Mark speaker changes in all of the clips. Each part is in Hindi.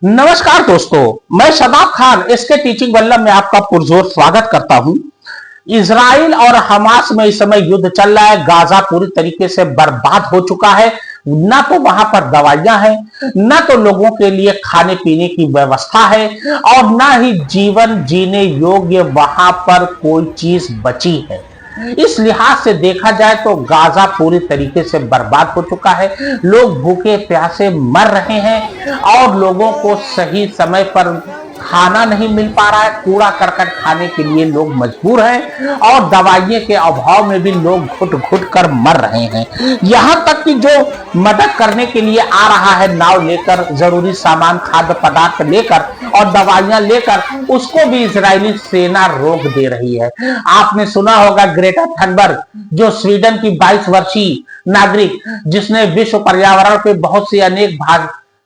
Speaker 1: नमस्कार दोस्तों, मैं शदाब खान इसके टीचिंग वल्लभ में आपका पुरजोर स्वागत करता हूं। इजराइल और हमास में इस समय युद्ध चल रहा है। गाजा पूरी तरीके से बर्बाद हो चुका है। ना तो वहां पर दवाइयां हैं, ना तो लोगों के लिए खाने पीने की व्यवस्था है, और ना ही जीवन जीने योग्य वहां पर कोई चीज बची है। इस लिहाज से देखा जाए तो गाजा पूरी तरीके से बर्बाद हो चुका है। लोग भूखे प्यासे मर रहे हैं और लोगों को सही समय पर खाना नहीं मिल पा रहा है। कूड़ा करकट खाने के लिए लोग मजबूर हैं और दवाइयों के अभाव में भी लोग घुट घुट कर मर रहे हैं। यहां तक कि जो मदद करने के लिए आ रहा है नाव लेकर, जरूरी सामान खाद्य पदार्थ लेकर और दवाइयां लेकर, उसको भी इजरायली सेना रोक दे रही है। आपने सुना होगा ग्रेटा थनबर्ग, जो स्वीडन की 22 वर्षीय नागरिक, जिसने विश्व पर्यावरण पे बहुत सी अनेक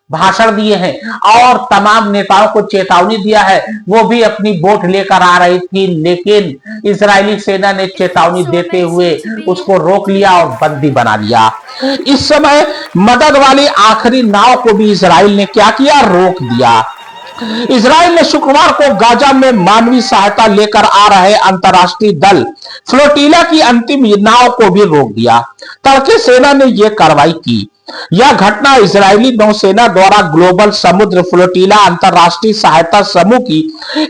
Speaker 1: भाषण दिए हैं और तमाम नेताओं को चेतावनी दिया है, वो भी अपनी बोट लेकर आ रही थी, लेकिन इजरायली सेना ने चेतावनी देते हुए उसको रोक लिया और बंदी बना लिया। इस समय मदद वाली आखिरी नाव को भी इजराइल ने क्या किया? रोक दिया। इजराइल ने शुक्रवार को गाजा में मानवीय सहायता लेकर आ रहे अंतर्राष्ट्रीय दल फ्लोटिला की अंतिम नाव को भी रोक दिया। तड़के सेना ने यह कार्रवाई की। यह घटना इजरायली नौसेना द्वारा ग्लोबल समुद्र फ्लोटिला अंतर्राष्ट्रीय सहायता समूह की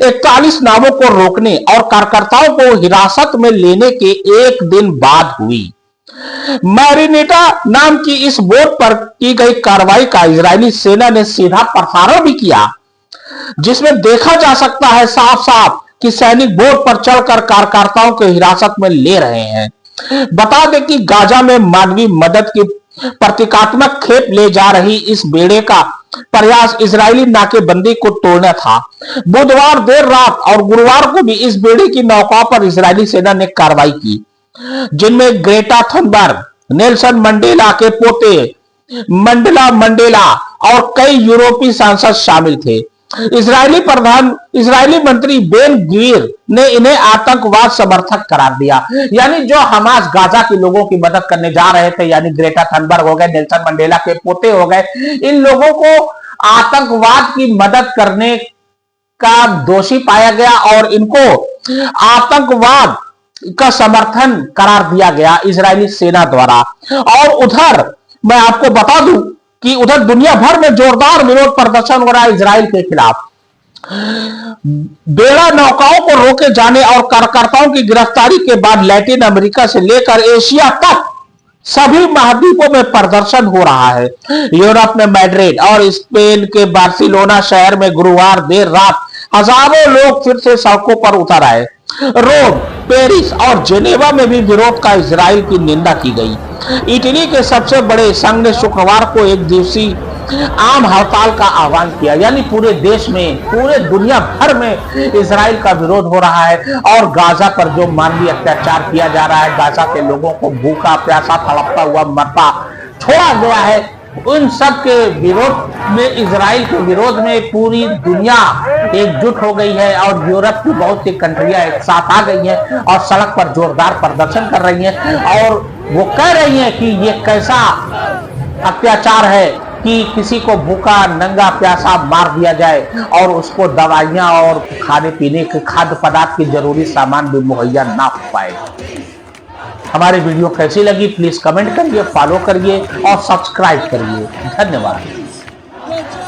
Speaker 1: 41 नावों को रोकने और कार्यकर्ताओं को हिरासत में लेने के एक दिन बाद हुई। मैरिनेटा नाम की इस बोट पर की गई कार्रवाई का इजरायली सेना ने सीधा प्रसारण भी किया, जिसमें देखा जा सकता है साफ साफ कि सैनिक बोट पर चढ़कर कार्यकर्ताओं को हिरासत में ले रहे हैं। बता दें कि गाजा में मानवीय मदद की प्रतीकात्मक खेप ले जा रही इस बेड़े का प्रयास इजरायली नाकेबंदी को तोड़ना था। बुधवार देर रात और गुरुवार को भी इस बेड़े की नौकाओं पर इजरायली सेना ने कार्रवाई की, जिनमें ग्रेटा थनबर्ग, नेल्सन मंडेला के पोते मंडेला और कई यूरोपीय सांसद शामिल थे। इजरायली मंत्री बेन ग्वीर ने इन्हें आतंकवाद समर्थक करार दिया। यानी जो हमास गाजा के लोगों की मदद करने जा रहे थे, यानी ग्रेटा थनबर्ग हो गए, नेल्सन मंडेला के पोते हो गए, इन लोगों को आतंकवाद की मदद करने का दोषी पाया गया और इनको आतंकवाद का समर्थन करार दिया गया इजरायली सेना द्वारा। और उधर मैं आपको बता दूं कि उधर दुनिया भर में जोरदार विरोध प्रदर्शन हो रहा है इजराइल के खिलाफ। बेड़ा नौकाओं को रोके जाने और कार्यकर्ताओं की गिरफ्तारी के बाद लैटिन अमेरिका से लेकर एशिया तक सभी महाद्वीपों में प्रदर्शन हो रहा है। यूरोप में मैड्रिड और स्पेन के बार्सिलोना शहर में गुरुवार देर रात हजारों लोग फिर से सड़कों पर उतर आए। रोम, पेरिस और जेनेवा में भी विरोध का इजराइल की निंदा की गई। इटली के सबसे बड़े संघ ने शुक्रवार को एक दिवसीय आम हड़ताल का आह्वान किया। यानी पूरे देश में, पूरे दुनिया भर में इजराइल का विरोध हो रहा है और गाजा पर जो मानवीय अत्याचार किया जा रहा है, गाजा के लोगों को भूखा प्यासा तड़पता हुआ मरता छोड़ा गया है, उन सब के विरोध में, इजराइल के विरोध में पूरी दुनिया एकजुट हो गई है और यूरोप की बहुत सी कंट्रियां एक साथ आ गई हैं और सड़क पर जोरदार प्रदर्शन कर रही हैं और वो कह रही हैं कि ये कैसा अत्याचार है कि किसी को भूखा नंगा प्यासा मार दिया जाए और उसको दवाइयां और खाने पीने के खाद्य पदार्थ की जरूरी सामान भी मुहैया ना हो पाए। हमारी वीडियो कैसी लगी प्लीज कमेंट करिए, फॉलो करिए और सब्सक्राइब करिए। धन्यवाद।